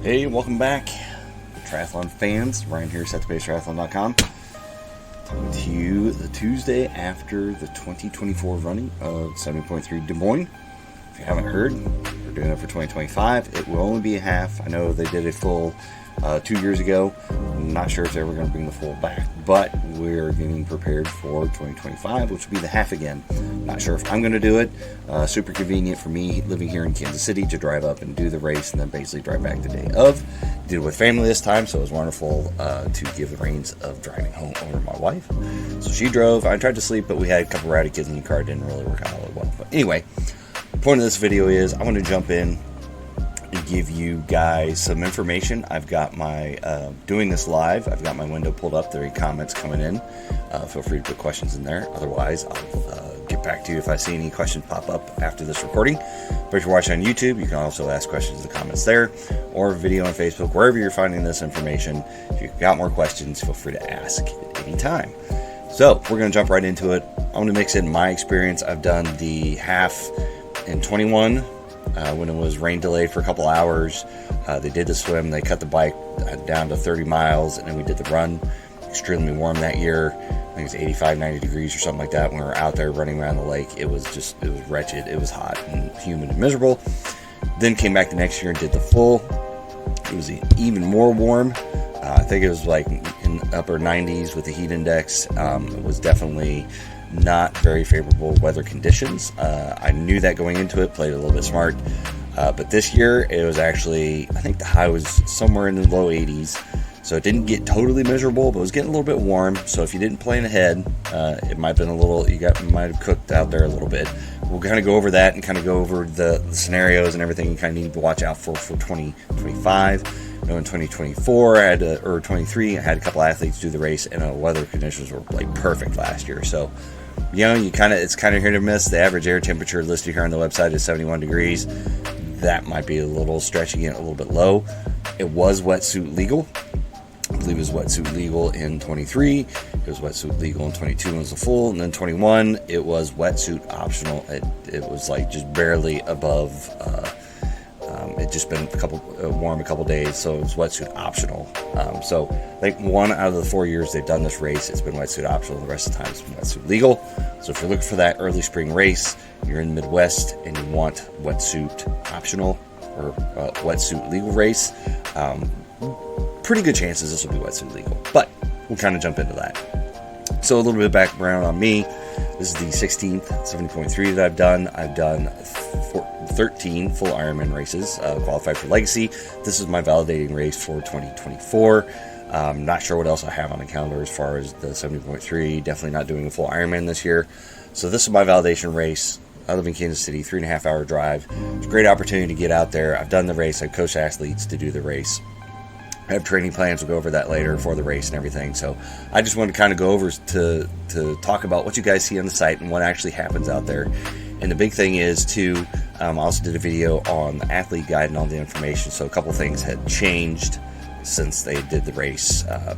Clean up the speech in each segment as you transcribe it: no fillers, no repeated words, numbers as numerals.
Hey, welcome back, Triathlon fans. Ryan here, setthepacetriathlon.com. Talking to you the Tuesday after the 2024 running of 70.3 Des Moines. If you haven't heard, we're doing it for 2025. It will only be a half. I know they did a full 2 years ago. I'm not sure if they were going to bring the full back, but we're getting prepared for 2025, which will be the half again. Not sure if I'm going to do it. Super convenient for me living here in Kansas City to drive up and do the race and then basically drive back the day of. Did it with family this time, so it was wonderful to give the reins of driving home over to my wife. So she drove. I tried to sleep, but we had a couple rowdy kids in the car. It didn't really work out all that well. But anyway, the point of this video is I want to jump in and give you guys some information. I've got my doing this live. I've got my window pulled up. There are comments coming in. Feel free to put questions in there. Otherwise, I'll get back to you if I see any questions pop up after this recording. But if you're watching on YouTube, you can also ask questions in the comments there, or video on Facebook, wherever you're finding this information. If you've got more questions, feel free to ask at any time. So we're going to jump right into it. I'm going to mix in my experience. I've done the half in 21 when it was rain delayed for a couple hours. They did the swim. They cut the bike down to 30 miles, and then we did the run. Extremely warm that year. I think it was 85, 90 degrees or something like that when we were out there running around the lake. It was wretched. It was hot and humid and miserable. Then came back the next year and did the full. It was even more warm. I think it was like in upper 90s with the heat index. It was definitely not very favorable weather conditions. I knew that going into it, played a little bit smart. But this year it was actually, I think the high was somewhere in the low 80s. So it didn't get totally miserable, but it was getting a little bit warm. So if you didn't plan ahead, it might have been a little, might have cooked out there a little bit. We'll kind of go over that and kind of go over the scenarios and everything you kind of need to watch out for 2025. In 2024, or 23, I had a couple athletes do the race, and weather conditions were like perfect last year. So, it's kind of hit or miss. The average air temperature listed here on the website is 71 degrees. That might be a little stretching it a little bit low. It was wetsuit legal. I believe it was wetsuit legal in 23. It was wetsuit legal in 22 when it was the full, and then 21 it was wetsuit optional. It was like just barely above. It just been warm a couple days, so it was wetsuit optional. So I think 1 out of the 4 years they've done this race, it's been wetsuit optional. The rest of the time it's been wetsuit legal. So if you're looking for that early spring race, you're in the Midwest and you want wetsuit optional or wetsuit legal race, pretty good chances this will be wetsuit legal. But we'll kind of jump into that. So a little bit of background on me. This is the 16th 70.3 that I've done. I've done 13 full Ironman races, qualified for Legacy. This is my validating race for 2024. Not sure what else I have on the calendar as far as the 70.3. Definitely not doing a full Ironman this year. So this is my validation race. I live in Kansas City, 3.5 hour drive. It's a great opportunity to get out there. I've done the race. I've coached athletes to do the race. I have training plans. We'll go over that later for the race and everything. So I just wanted to kind of go over to talk about what you guys see on the site and what actually happens out there. And the big thing is, too, I also did a video on the athlete guide and all the information. So a couple things had changed since they did the race a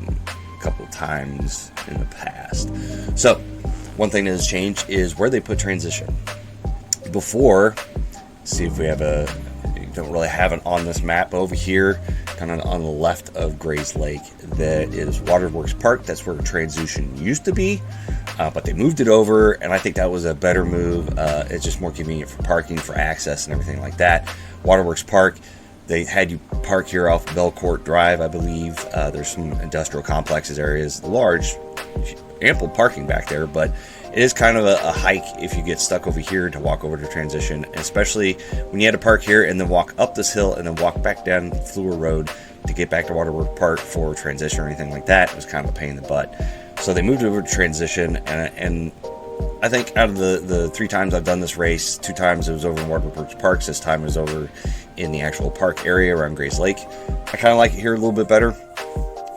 couple of times in the past. So one thing that has changed is where they put transition. Before, see if we have don't really have it on this map over here, kind of on the left of Grays Lake, that is Waterworks Park. That's where transition used to be, but they moved it over, and I think that was a better move. It's just more convenient for parking, for access, and everything like that. Waterworks Park, they had you park here off Belcourt Drive, I believe. There's some industrial complexes areas, large, ample parking back there, but it is kind of a hike if you get stuck over here to walk over to transition, especially when you had to park here and then walk up this hill and then walk back down Fluor Road to get back to Waterworks Park for transition or anything like that. It was kind of a pain in the butt. So they moved over to transition, and I think out of the 3 times I've done this race, 2 times it was over in Waterworks Park. This time it was over in the actual park area around Grays Lake. I kind of like it here a little bit better.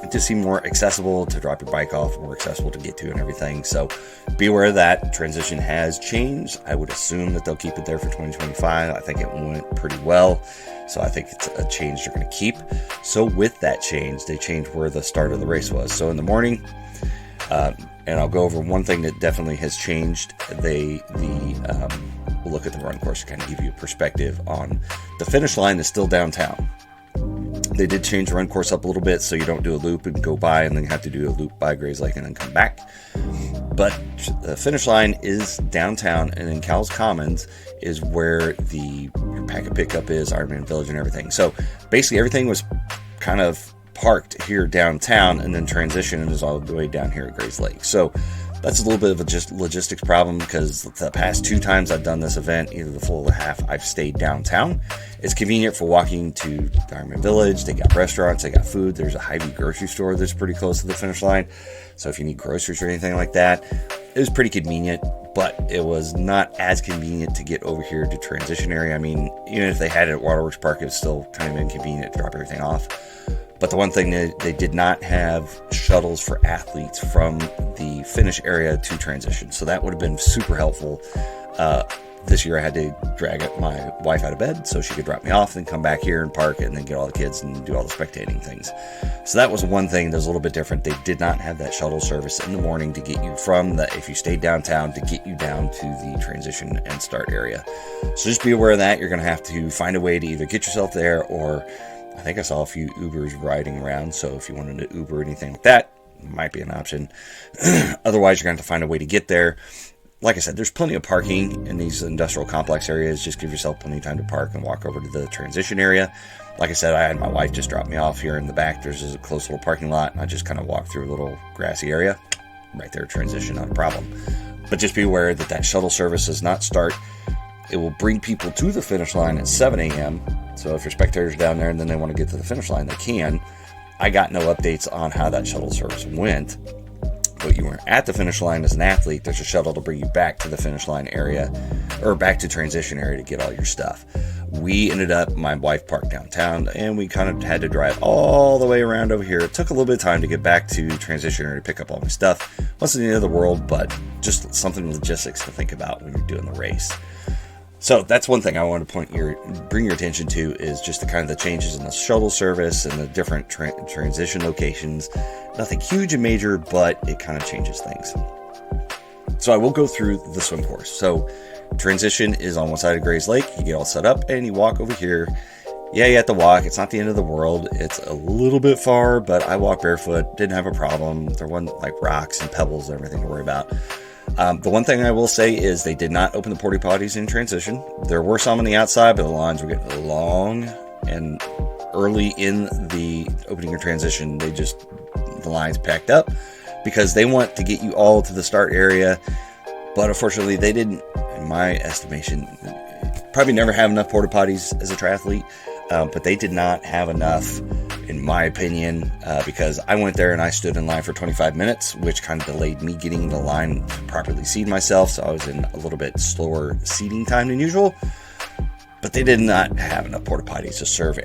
It just seemed more accessible to drop your bike off, more accessible to get to and everything. So be aware of that. Transition has changed. I would assume that they'll keep it there for 2025. I think it went pretty well. So I think it's a change they're going to keep. So with that change, they changed where the start of the race was. So in the morning, and I'll go over one thing that definitely has changed. We'll look at the run course to kind of give you a perspective on the finish line is still downtown. They did change the run course up a little bit, so you don't do a loop and go by and then have to do a loop by Grays Lake and then come back. But the finish line is downtown, and in Cowles Commons is where your packet pickup is, Ironman Village and everything. So basically everything was kind of parked here downtown and then transition and is all the way down here at Grays Lake. So that's a little bit of a just logistics problem, because the past 2 times I've done this event, either the full or the half, I've stayed downtown. It's convenient for walking to Ironman Village. They got restaurants, they got food. There's a Hy-Vee grocery store that's pretty close to the finish line. So if you need groceries or anything like that, it was pretty convenient, but it was not as convenient to get over here to transition area. I mean, even if they had it at Waterworks Park, it was still kind of inconvenient to drop everything off. But the one thing that they did not have shuttles for athletes from the finish area to transition. So that would have been super helpful. This year I had to drag my wife out of bed so she could drop me off and come back here and park and then get all the kids and do all the spectating things. So that was one thing that was a little bit different. They did not have that shuttle service in the morning to get you from if you stayed downtown, to get you down to the transition and start area. So just be aware of that. You're going to have to find a way to either get yourself there, or I think I saw a few Ubers riding around. So if you wanted to Uber or anything like that, might be an option. Otherwise, you're going to have to find a way to get there. Like I said, there's plenty of parking in these industrial complex areas. Just give yourself plenty of time to park and walk over to the transition area. Like I said, I had my wife just drop me off here in the back. There's a close little parking lot, and I just kind of walked through a little grassy area. Right there, transition, not a problem. But just be aware that shuttle service does not start. It will bring people to the finish line at 7 a.m. So if your spectators down there and then they want to get to the finish line, they can. I got no updates on how that shuttle service went. But you were at the finish line as an athlete, there's a shuttle to bring you back to the finish line area, or back to transition area to get all your stuff. We ended up, my wife parked downtown, and we kind of had to drive all the way around over here. It took a little bit of time to get back to transition area to pick up all my stuff. Wasn't the end of the world, but just something logistics to think about when you're doing the race. So that's one thing I want to bring your attention to, is just the kind of the changes in the shuttle service and the different transition locations. Nothing huge and major, but it kind of changes things. So I will go through the swim course. So transition is on one side of Grays Lake. You get all set up and you walk over here. Yeah, you have to walk. It's not the end of the world. It's a little bit far, but I walked barefoot. Didn't have a problem. There wasn't like rocks and pebbles and everything to worry about. The one thing I will say is they did not open the porta potties in transition. There were some on the outside, but the lines were getting long, and early in the opening of transition, the lines packed up because they want to get you all to the start area. But unfortunately, they didn't, in my estimation, probably never have enough porta potties as a triathlete, but they did not have enough, in my opinion, because I went there and I stood in line for 25 minutes, which kind of delayed me getting the line to properly seat myself. So I was in a little bit slower seating time than usual. But they did not have enough porta potties to serve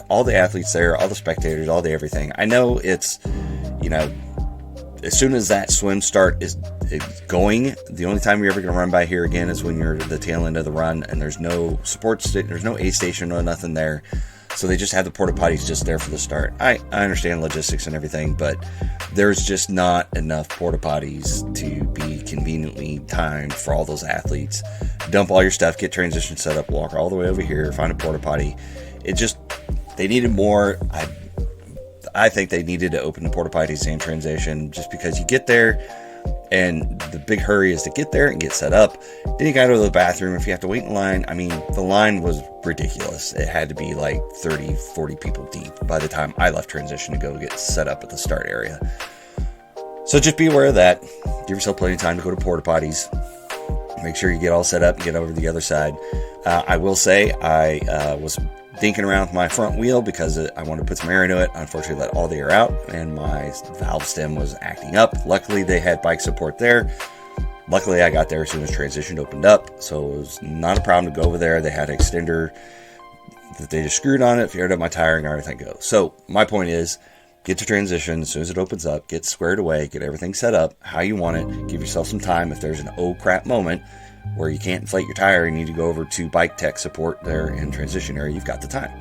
all the athletes there, all the spectators, all the everything. I know it's, as soon as that swim start is going, the only time you're ever going to run by here again is when you're at the tail end of the run, and there's no there's no aid station or nothing there. So they just have the porta potties just there for the start. I understand logistics and everything, but there's just not enough porta potties to be conveniently timed for all those athletes. Dump all your stuff, get transition set up, walk all the way over here, find a porta potty. They needed more. I think they needed to open the porta potties in transition, just because you get there and the big hurry is to get there and get set up. Then you got to go to the bathroom. If you have to wait in line, I mean, the line was ridiculous. It had to be like 30, 40 people deep by the time I left transition to go get set up at the start area. So just be aware of that. Give yourself plenty of time to go to porta potties. Make sure you get all set up and get over to the other side. I will say I was dinking around with my front wheel because I wanted to put some air into it. Unfortunately, let all the air out, and my valve stem was acting up. Luckily, they had bike support there. Luckily, I got there as soon as transition opened up, so it was not a problem to go over there. They had an extender that they just screwed on it, aired up my tire, and everything goes. So my point is, get to transition as soon as it opens up, get squared away, get everything set up how you want it. Give yourself some time. If there's an oh crap moment where you can't inflate your tire and you need to go over to bike tech support there in transition area, you've got the time.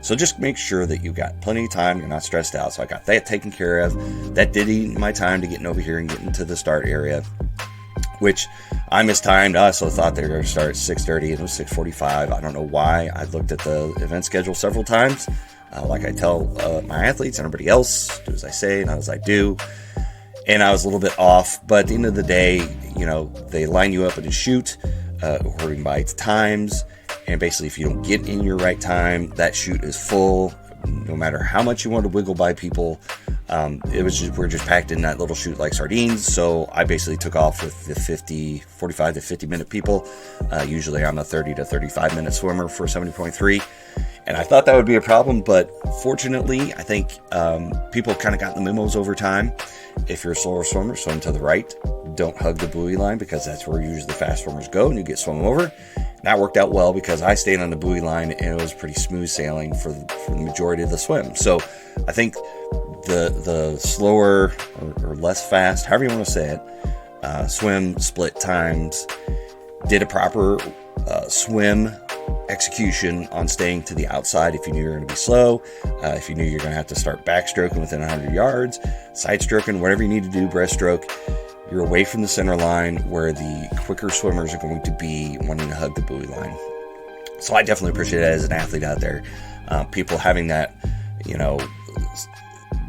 So just make sure that you've got plenty of time, you're not stressed out. So I got that taken care of. That did eat my time to getting over here and getting to the start area, which I mistimed. I also thought they were going to start at 6:30 and it was 6:45. I don't know why. I looked at the event schedule several times. Like I tell my athletes and everybody else, do as I say, not as I do. And I was a little bit off, but at the end of the day, they line you up at a chute according by its times. And basically, if you don't get in your right time, that chute is full. No matter how much you want to wiggle by people, we're just packed in that little chute like sardines. So I basically took off with the 45 to 50 minute people. Usually I'm a 30 to 35 minute swimmer for 70.3. And I thought that would be a problem, but fortunately, I think people kind of got the memos over time. If you're a slower swimmer, swim to the right. Don't hug the buoy line, because that's where usually the fast swimmers go, and you get swum over. And that worked out well because I stayed on the buoy line, and it was pretty smooth sailing for the majority of the swim. So I think the slower or less fast, however you want to say it, swim split times did a proper swim execution on staying to the outside if you knew you were going to be slow, if you knew you're going to have to start backstroking within 100 yards, side stroking, whatever you need to do, breaststroke. You're away from the center line where the quicker swimmers are going to be wanting to hug the buoy line. So I definitely appreciate it as an athlete out there. People having that,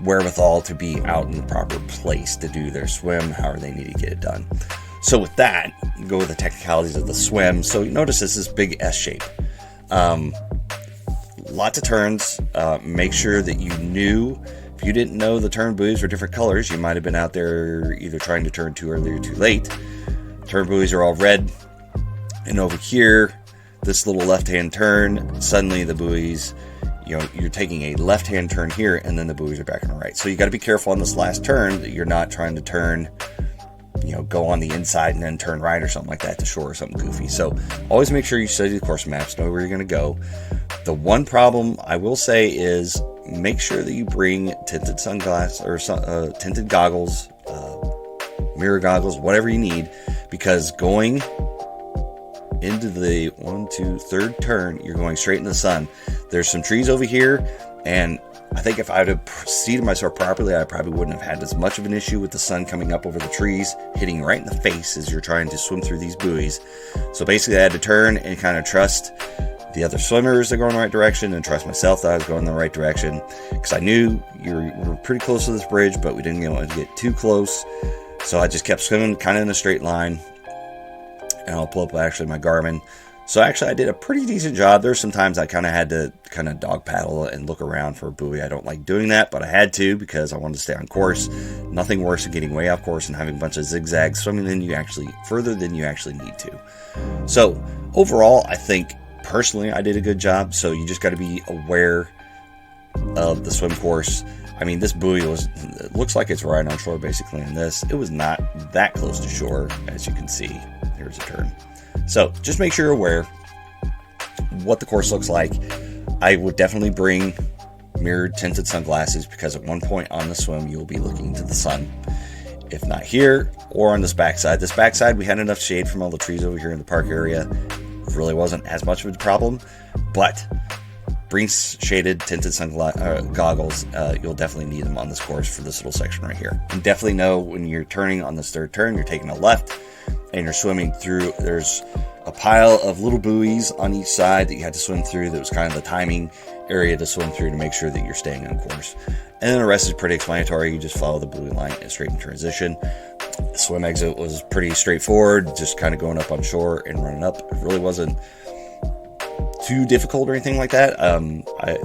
wherewithal to be out in the proper place to do their swim, however they need to get it done. So with that, go with the technicalities of the swim. So you notice this is big S shape. Lots of turns. Make sure that you knew. If you didn't know the turn buoys were different colors, you might have been out there either trying to turn too early or too late. Turn buoys are all red. And over here, this little left-hand turn, suddenly the buoys, you're taking a left-hand turn here, and then the buoys are back on the right. So you got to be careful on this last turn that you're not trying to turn, go on the inside and then turn right or something like that to shore or something goofy. So always make sure you study the course maps, know where you're going to go. The one problem I will say is make sure that you bring tinted sunglasses or tinted goggles, mirror goggles, whatever you need, because going into the third turn, you're going straight into the sun. There's some trees over here, and I think if I would have seated myself properly, I probably wouldn't have had as much of an issue with the sun coming up over the trees, hitting right in the face as you're trying to swim through these buoys. So basically I had to turn and kind of trust the other swimmers that go in the right direction, and trust myself that I was going in the right direction, because I knew we were pretty close to this bridge, but we didn't want to get too close. So I just kept swimming kind of in a straight line, and I'll pull up actually my Garmin. So actually I did a pretty decent job. There's some times I kind of had to kind of dog paddle and look around for a buoy. I don't like doing that, but I had to because I wanted to stay on course. Nothing worse than getting way off course and having a bunch of zigzags swimming further than you actually need to. So overall, I think personally I did a good job. So you just got to be aware of the swim course. I mean, this buoy it looks like it's right on shore basically in this. It was not that close to shore, as you can see. Here's a turn. So just make sure you're aware what the course looks like. I would definitely bring mirrored tinted sunglasses, because at one point on the swim you'll be looking to the sun. If not here, or on this backside. This backside, we had enough shade from all the trees over here in the park area. It really wasn't as much of a problem, but bring shaded tinted goggles. You'll definitely need them on this course for this little section right here. And definitely know when you're turning on this third turn, you're taking a left and you're swimming through. There's a pile of little buoys on each side that you had to swim through. That was kind of the timing area to swim through to make sure that you're staying on course. And then the rest is pretty explanatory. You just follow the buoy line and straight in transition. The swim exit was pretty straightforward, just kind of going up on shore and running up. It really wasn't too difficult or anything like that.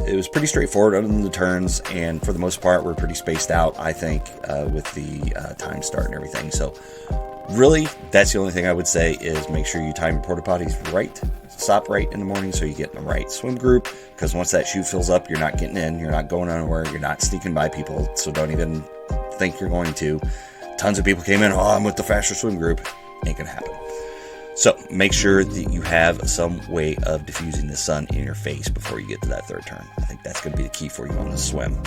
It was pretty straightforward other than the turns, and for the most part we're pretty spaced out, I think, with the time start and everything. So really, that's the only thing I would say is make sure you time your porta potties right. Stop right in the morning so you get in the right swim group, because once that chute fills up, you're not getting in, you're not going anywhere, you're not sneaking by people, so don't even think you're going to. Tons of people came in, I'm with the faster swim group. Ain't gonna happen. So make sure that you have some way of diffusing the sun in your face before you get to that third turn. I think that's going to be the key for you on the swim.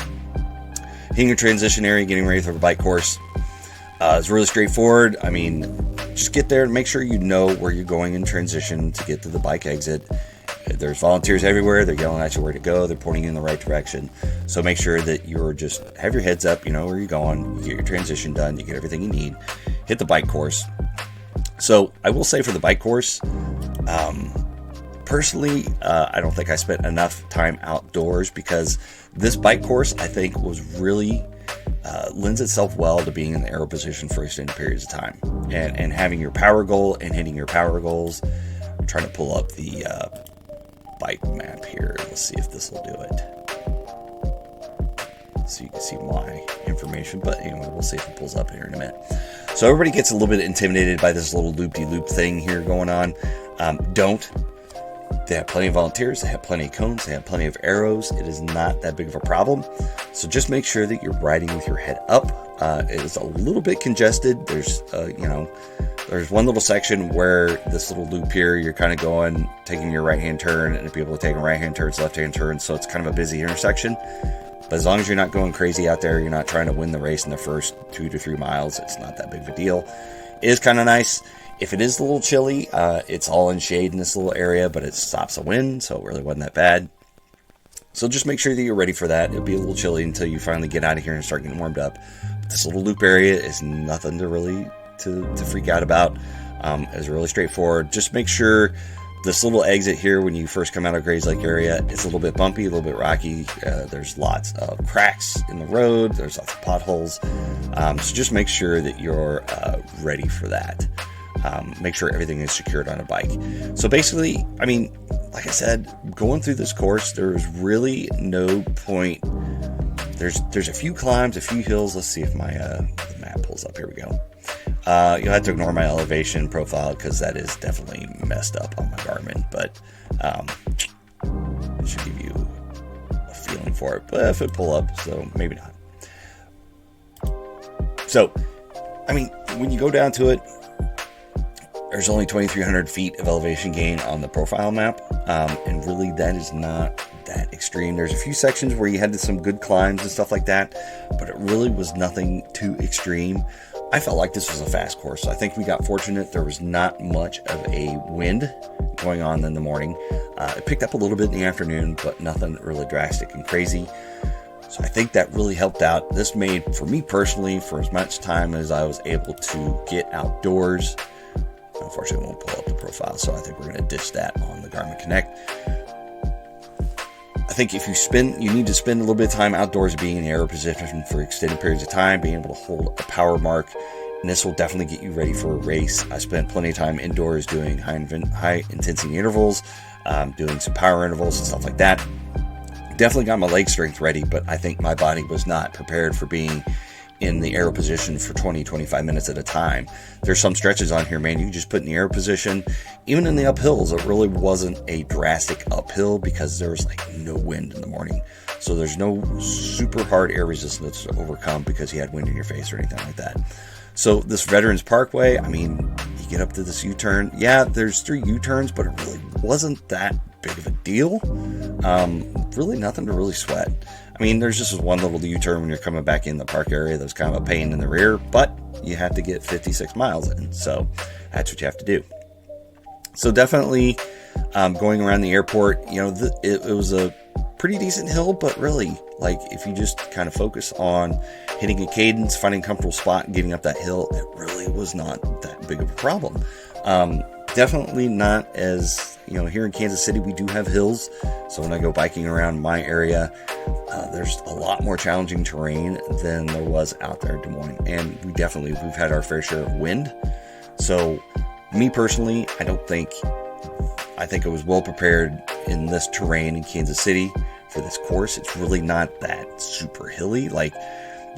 Hitting your transition area, getting ready for the bike course. It's really straightforward. I mean, just get there and make sure you know where you're going in transition to get to the bike exit. There's volunteers everywhere. They're yelling at you where to go. They're pointing you in the right direction. So make sure that you're just have your heads up. You know where you're going. You get your transition done. You get everything you need. Hit the bike course. So I will say for the bike course, Personally, I don't think I spent enough time outdoors because this bike course, I think, was really lends itself well to being in the aero position for extended periods of time and having your power goal and hitting your power goals. I'm trying to pull up the bike map here. Let's see if this will do it. So you can see my information, but anyway, we'll see if it pulls up here in a minute. So everybody gets a little bit intimidated by this little loop-de-loop thing here going on. Don't. They have plenty of volunteers, they have plenty of cones, they have plenty of arrows. It is not that big of a problem. So just make sure that you're riding with your head up. It is a little bit congested. There's one little section where this little loop here, you're kind of going, taking your right-hand turn, and people are taking right-hand turns, left-hand turns, so it's kind of a busy intersection. But as long as you're not going crazy out there, you're not trying to win the race in the first 2 to 3 miles, it's not that big of a deal. It is kind of nice. If it is a little chilly, it's all in shade in this little area, but it stops the wind, so it really wasn't that bad. So just make sure that you're ready for that. It'll be a little chilly until you finally get out of here and start getting warmed up. But this little loop area is nothing to really to freak out about. It's really straightforward. Just make sure this little exit here, when you first come out of Grays Lake area, it's a little bit bumpy, a little bit rocky. There's lots of cracks in the road. There's lots of potholes. So just make sure that you're ready for that. Make sure everything is secured on a bike. So basically, I mean, like I said, going through this course, there's really no point. There's a few climbs, a few hills. Let's see if my the map pulls up. Here we go. You'll have to ignore my elevation profile because that is definitely messed up on my Garmin, but it should give you a feeling for it. But if it pull up, so maybe not. So, I mean, when you go down to it, there's only 2,300 feet of elevation gain on the profile map, and really that is not that extreme. There's a few sections where you had some good climbs and stuff like that, but it really was nothing too extreme. I felt like this was a fast course, so I think we got fortunate. There was not much of a wind going on in the morning. It picked up a little bit in the afternoon, but nothing really drastic and crazy. So I think that really helped out. This made, for me personally, for as much time as I was able to get outdoors. Unfortunately, it won't pull up the profile, so I think we're going to ditch that on the Garmin Connect. I think if you need to spend a little bit of time outdoors, being in the aero position for extended periods of time, being able to hold a power mark, and this will definitely get you ready for a race. I spent plenty of time indoors doing high intensity intervals, doing some power intervals and stuff like that. Definitely got my leg strength ready, but I think my body was not prepared for being in the aero position for 20-25 minutes at a time. There's some stretches on here, man, you can just put in the aero position. Even in the uphills, it really wasn't a drastic uphill because there was like no wind in the morning. So there's no super hard air resistance to overcome because you had wind in your face or anything like that. So this Veterans Parkway, I mean, you get up to this U-turn. Yeah, there's 3 U-turns, but it really wasn't that big of a deal. Really nothing to really sweat. I mean, there's just one little U-turn when you're coming back in the park area that's kind of a pain in the rear, but you have to get 56 miles in, so that's what you have to do. So definitely going around the airport, you know, it was a pretty decent hill, but really, like, if you just kind of focus on hitting a cadence, finding a comfortable spot, and getting up that hill, it really was not that big of a problem. Definitely not as, you know, here in Kansas City, we do have hills. So when I go biking around my area, there's a lot more challenging terrain than there was out there in Des Moines. And we've had our fair share of wind. So me personally, I think I was well prepared in this terrain in Kansas City for this course. It's really not that super hilly. Like,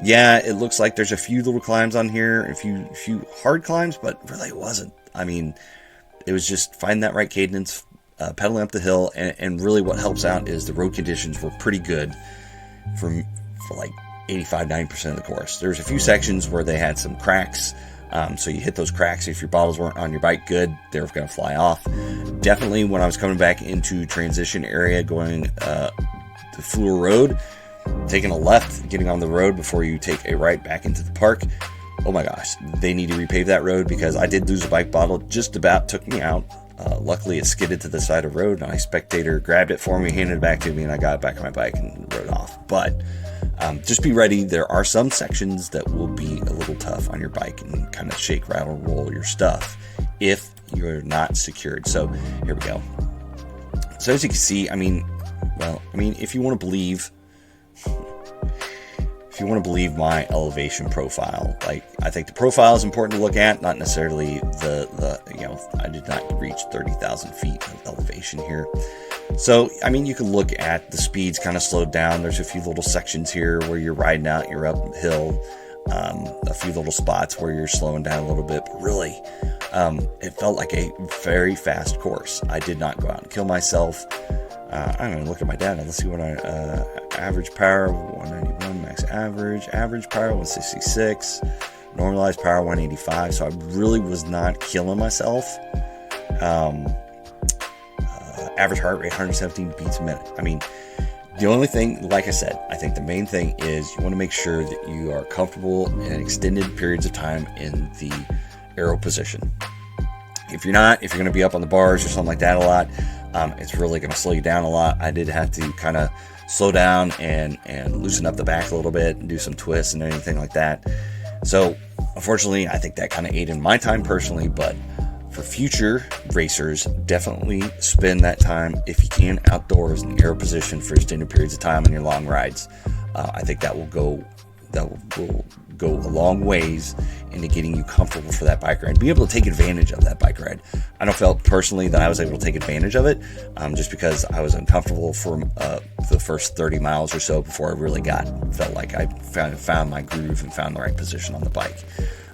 yeah, it looks like there's a few little climbs on here, a few hard climbs, but really it wasn't. I mean, it was just find that right cadence, pedaling up the hill, and really what helps out is the road conditions were pretty good for like 85-90% of the course. There's a few sections where they had some cracks, so you hit those cracks. If your bottles weren't on your bike good, they were going to fly off. Definitely when I was coming back into transition area going to Fleur Road, taking a left, getting on the road before you take a right back into the park, oh my gosh, they need to repave that road because I did lose a bike bottle, just about took me out. Luckily, it skidded to the side of the road, and a spectator grabbed it for me, handed it back to me, and I got it back on my bike and rode off. But just be ready. There are some sections that will be a little tough on your bike and kind of shake, rattle, roll your stuff if you're not secured. So here we go. So as you can see, if you want to believe my elevation profile, like, I think the profile is important to look at, not necessarily I did not reach 30,000 feet of elevation here. So, you can look at the speeds kind of slowed down. There's a few little sections here where you're riding out, you're uphill, a few little spots where you're slowing down a little bit, but really, it felt like a very fast course. I did not go out and kill myself. I'm going to look at my data. Let's see what average power, 191, max average power, 166, normalized power, 185. So I really was not killing myself. Average heart rate, 117 beats a minute. The only thing, like I said, I think the main thing is you want to make sure that you are comfortable in extended periods of time in the aero position. If you're not, if you're going to be up on the bars or something like that a lot, it's really going to slow you down a lot. I did have to kind of slow down and loosen up the back a little bit and do some twists and anything like that. So unfortunately, I think that kind of ate in my time personally, but for future racers, definitely spend that time, if you can, outdoors in the aero position for extended periods of time on your long rides. I think that will go a long ways into getting you comfortable for that bike ride, be able to take advantage of that bike ride. I don't feel personally that I was able to take advantage of it, just because I was uncomfortable for the first 30 miles or so before I really felt like I found my groove and found the right position on the bike.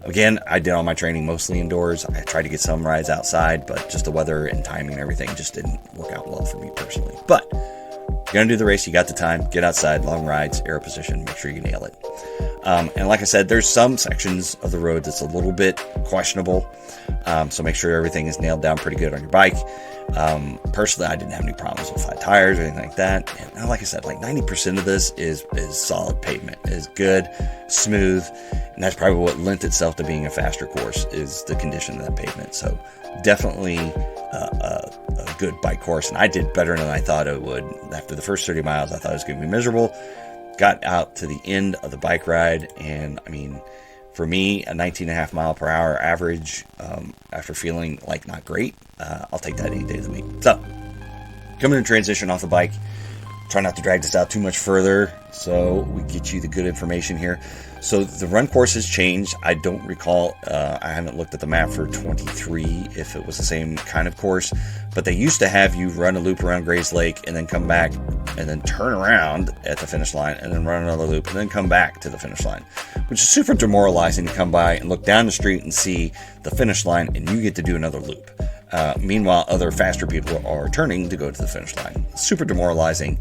Again, I did all my training mostly indoors. I tried to get some rides outside, but just the weather and timing and everything just didn't work out well for me personally. But you're going to do the race, you got the time, get outside, long rides, aero position, make sure you nail it. And like I said, there's some sections of the road that's a little bit questionable, so make sure everything is nailed down pretty good on your bike. Personally, I didn't have any problems with flat tires or anything like that. And like I said, like 90% of this is solid pavement. It is good, smooth, and that's probably what lent itself to being a faster course, is the condition of that pavement. So definitely a good bike course, and I did better than I thought I would. After the first 30 miles, I thought it was going to be miserable. Got out to the end of the bike ride, and for me, a 19.5 mile per hour average, after feeling like not great, I'll take that any day of the week. So, coming to transition off the bike, try not to drag this out too much further so we get you the good information here. So the run course has changed. I don't recall, I haven't looked at the map for 23 if it was the same kind of course, but they used to have you run a loop around Grays Lake and then come back and then turn around at the finish line and then run another loop and then come back to the finish line, which is super demoralizing to come by and look down the street and see the finish line and you get to do another loop. Meanwhile, other faster people are turning to go to the finish line. Super demoralizing.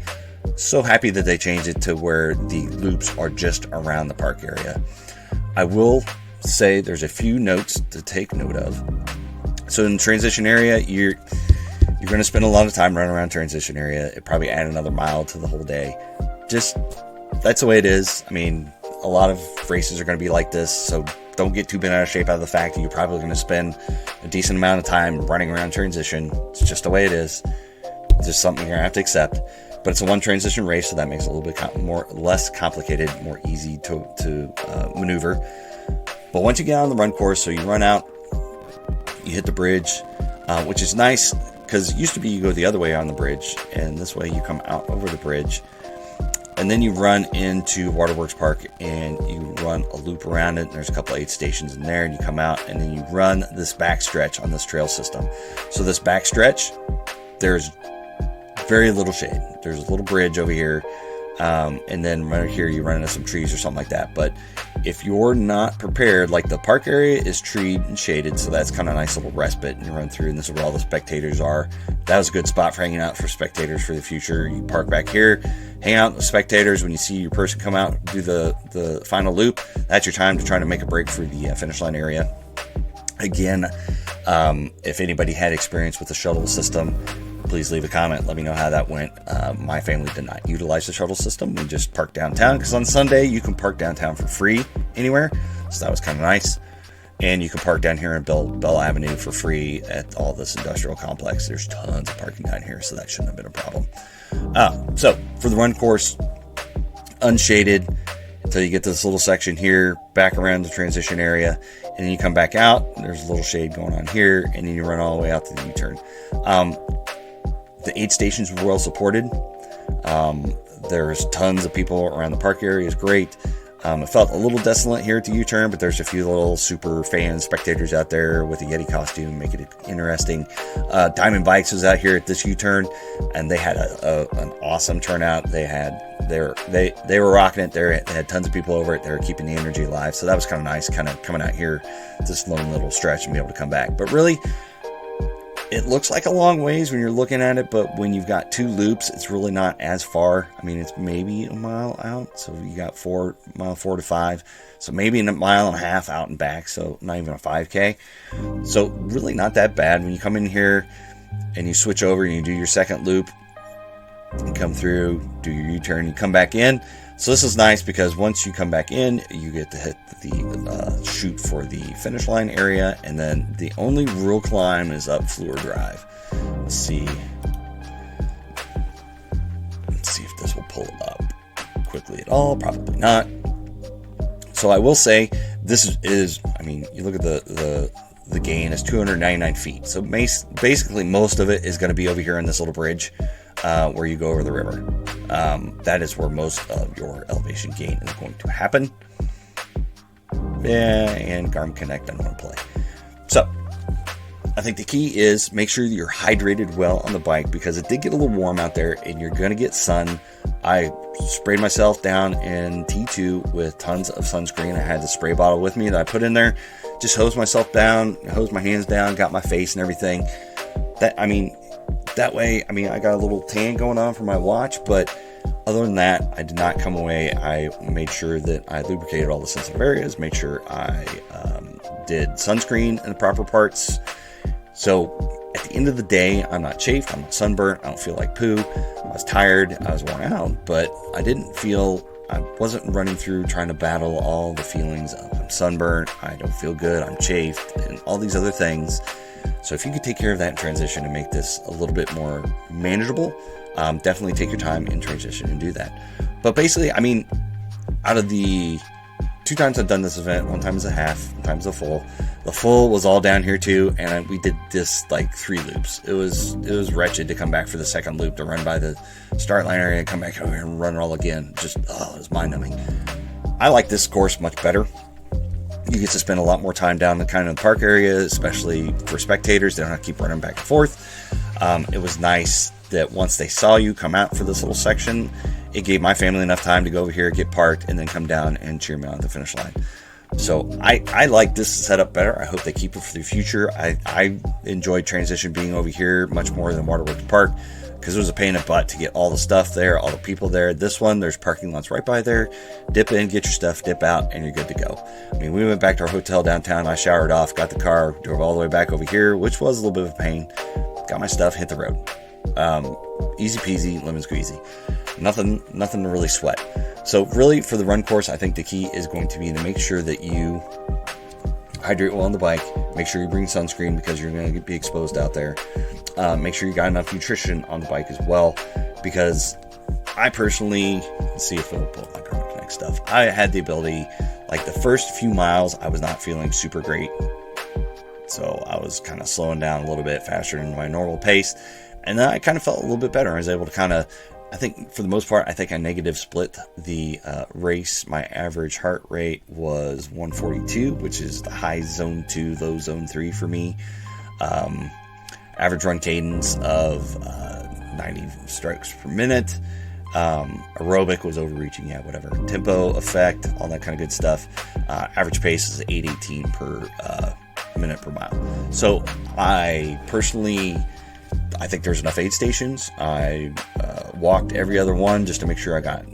So happy that they changed it to where the loops are just around the park area. I will say there's a few notes to take note of. So in the transition area, you're going to spend a lot of time running around transition area. It probably add another mile to the whole day. Just, that's the way it is. A lot of races are going to be like this, so don't get too bent out of shape out of the fact that you're probably going to spend a decent amount of time running around transition. It's just the way it is. It's just something you're going to have to accept. But it's a one transition race, so that makes it a little bit less complicated, more easy to maneuver. But once you get on the run course, so you run out, you hit the bridge, which is nice, because it used to be you go the other way on the bridge, and this way you come out over the bridge, and then you run into Waterworks Park, and you run a loop around it, and there's a couple of aid stations in there, and you come out, and then you run this back stretch on this trail system. So this back stretch, there's very little shade. There's a little bridge over here, and then right here you run into some trees or something like that. But if you're not prepared, like the park area is treed and shaded, so that's kind of a nice little respite, and you run through, and this is where all the spectators are. That was a good spot for hanging out for spectators for the future. You park back here, hang out with the spectators. When you see your person come out, do the final loop, that's your time to try to make a break for the finish line area. Again, if anybody had experience with the shuttle system, please leave a comment. Let me know how that went. My family did not utilize the shuttle system. We just parked downtown, because on Sunday you can park downtown for free anywhere. So that was kind of nice. And you can park down here in Bell Avenue for free at all this industrial complex. There's tons of parking down here, so that shouldn't have been a problem. So for the run course, unshaded until you get to this little section here, back around the transition area, and then you come back out. There's a little shade going on here, and then you run all the way out to the U-turn. The aid stations were well supported. There's tons of people around the park area. Is great. It felt a little desolate here at the U-turn, but there's a few little super fans, spectators out there with a Yeti costume, making it interesting. Diamond Bikes was out here at this U-turn, and they had an awesome turnout. They were rocking it. They had tons of people over it. They were keeping the energy alive. So that was kind of nice, kind of coming out here this lone little stretch and be able to come back. But really, it looks like a long ways when you're looking at it, but when you've got 2 loops, it's really not as far. I mean, it's maybe a mile out, so you got 4 to 5, so maybe a mile and a half out and back, so not even a 5K. So really not that bad. When you come in here and you switch over and you do your second loop, you come through, do your U-turn, you come back in. So this is nice because once you come back in, you get to hit the chute for the finish line area, and then the only real climb is up Fleur Drive. Let's see if this will pull up quickly at all. Probably not. So I will say this is I mean, you look at the gain is 299 feet. So basically most of it is going to be over here on this little bridge where you go over the river. That is where most of your elevation gain is going to happen. Yeah, and Garmin Connect I don't want to play. So I think the key is make sure you're hydrated well on the bike, because it did get a little warm out there and you're going to get sun. I sprayed myself down in T2 with tons of sunscreen. I had the spray bottle with me that I put in there. Just hosed myself down, hosed my hands down, got my face and everything. That way, I got a little tan going on for my watch, but other than that, I did not come away. I made sure that I lubricated all the sensitive areas, made sure I did sunscreen in the proper parts. So at the end of the day, I'm not chafed, I'm not sunburnt, I don't feel like poo. I was tired, I was worn out, but I wasn't running through trying to battle all the feelings of I'm sunburnt, I don't feel good, I'm chafed, and all these other things. So if you could take care of that in transition and make this a little bit more manageable, definitely take your time in transition and do that. But basically, out of the 2 times I've done this event, 1 time as a half, 1 time as a full. The full was all down here too, and we did this like 3 loops. It was wretched to come back for the second loop, to run by the start line area and come back over here and run it all again. It was mind-numbing. I like this course much better. You get to spend a lot more time down the kind of park area, especially for spectators. They don't have to keep running back and forth. It was nice that once they saw you come out for this little section, it gave my family enough time to go over here, get parked, and then come down and cheer me on at the finish line. So I like this setup better. I hope they keep it for the future. I enjoyed transition being over here much more than Waterworks Park, because it was a pain in the butt to get all the stuff there, all the people there. This one, there's parking lots right by there. Dip in, get your stuff, dip out, and you're good to go. We went back to our hotel downtown. I showered off, got the car, drove all the way back over here, which was a little bit of a pain. Got my stuff, hit the road. Easy peasy, lemon squeezy. Nothing to really sweat. So really, for the run course, I think the key is going to be to make sure that you hydrate well on the bike. Make sure you bring sunscreen, because you're going to be exposed out there. Make sure you got enough nutrition on the bike as well, because I personally, let's see if it'll pull up my Garmin Connect stuff. I had the ability, like the first few miles, I was not feeling super great. So I was kind of slowing down a little bit faster than my normal pace. And then I kind of felt a little bit better. I was able to kind of, I think for the most part, I negative split the race. My average heart rate was 142, which is the high zone 2, low zone 3 for me. Average run cadence of 90 strokes per minute. Aerobic was overreaching, whatever. Tempo, effect, all that kind of good stuff. Average pace is 818 per minute per mile. So I think there's enough aid stations. I walked every other one just to make sure I got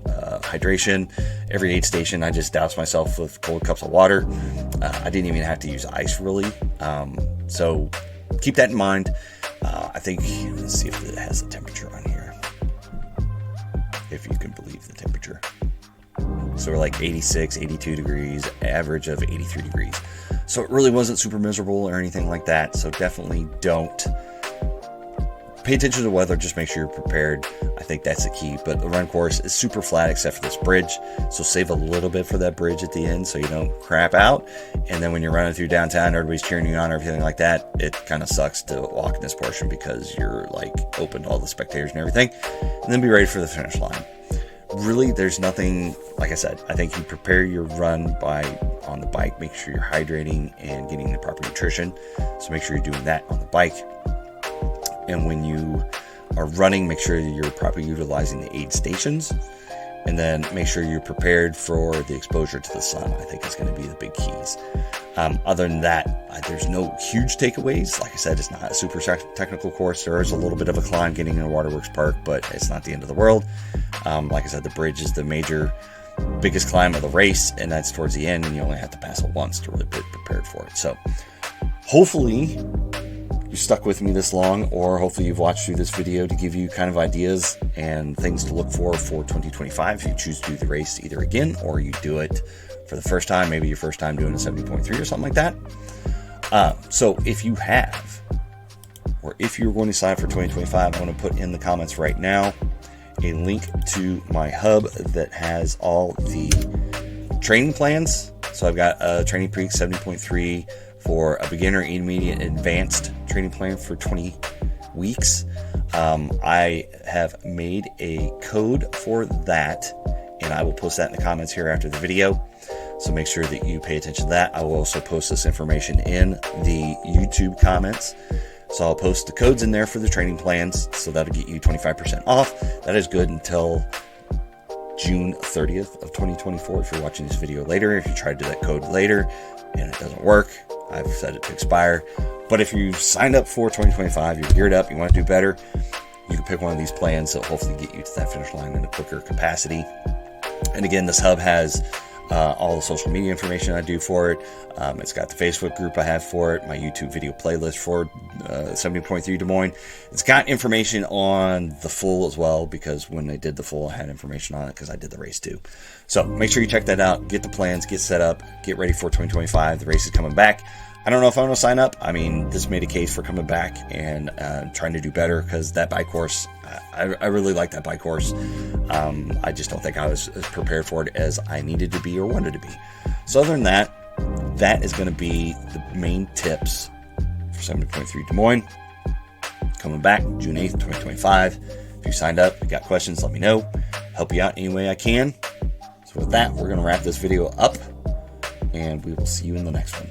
hydration. Every aid station, I just doused myself with cold cups of water. I didn't even have to use ice, really. So keep that in mind. I think, let's see if it has the temperature on here. If you can believe the temperature. So we're like 86, 82 degrees, average of 83 degrees. So it really wasn't super miserable or anything like that. So definitely don't pay attention to the weather. Just make sure you're prepared. I think that's the key. But the run course is super flat except for this bridge. So save a little bit for that bridge at the end so you don't crap out. And then when you're running through downtown, everybody's cheering you on or everything like that, it kind of sucks to walk in this portion because you're like open to all the spectators and everything. And then be ready for the finish line. Really, there's nothing, like I said, I think you prepare your run on the bike, make sure you're hydrating and getting the proper nutrition. So make sure you're doing that on the bike. And when you are running, make sure that you're properly utilizing the aid stations. And then make sure you're prepared for the exposure to the sun. I think is going to be the big keys. Other than that, there's no huge takeaways. Like I said, it's not a super technical course. There is a little bit of a climb getting into Waterworks Park, but it's not the end of the world. Like I said, the bridge is the biggest climb of the race, and that's towards the end, and you only have to pass it once to really be prepared for it. So hopefully you stuck with me this long, or hopefully you've watched through this video to give you kind of ideas and things to look for 2025 if you choose to do the race either again or you do it for the first time, maybe your first time doing a 70.3 or something like that. So if you have, or if you're going to sign up for 2025, I want to put in the comments right now a link to my hub that has all the training plans. So I've got a Training Peaks 70.3 for a beginner, intermediate, advanced training plan for 20 weeks. I have made a code for that, and I will post that in the comments here after the video. So make sure that you pay attention to that. I will also post this information in the YouTube comments. So I'll post the codes in there for the training plans. So that'll get you 25% off. That is good until June 30th of 2024. If you're watching this video later, if you try to do that code later and it doesn't work, I've set it to expire. But if you signed up for 2025, you're geared up, you want to do better, you can pick one of these plans that will hopefully get you to that finish line in a quicker capacity. And again, this hub has all the social media information I do for it. It's got the Facebook group I have for it, my YouTube video playlist for 70.3 Des Moines. It's got information on the full as well, because when they did the full, I had information on it because I did the race too. So make sure you check that out, get the plans, get set up, get ready for 2025. The race is coming back. I don't know if I'm going to sign up. I mean, this made a case for coming back and trying to do better, because that bike course, I really like that bike course. I just don't think I was as prepared for it as I needed to be or wanted to be. So other than that, that is going to be the main tips for 70.3 Des Moines. Coming back June 8th, 2025. If you signed up, you got questions, let me know. Help you out any way I can. So with that, we're going to wrap this video up, and we will see you in the next one.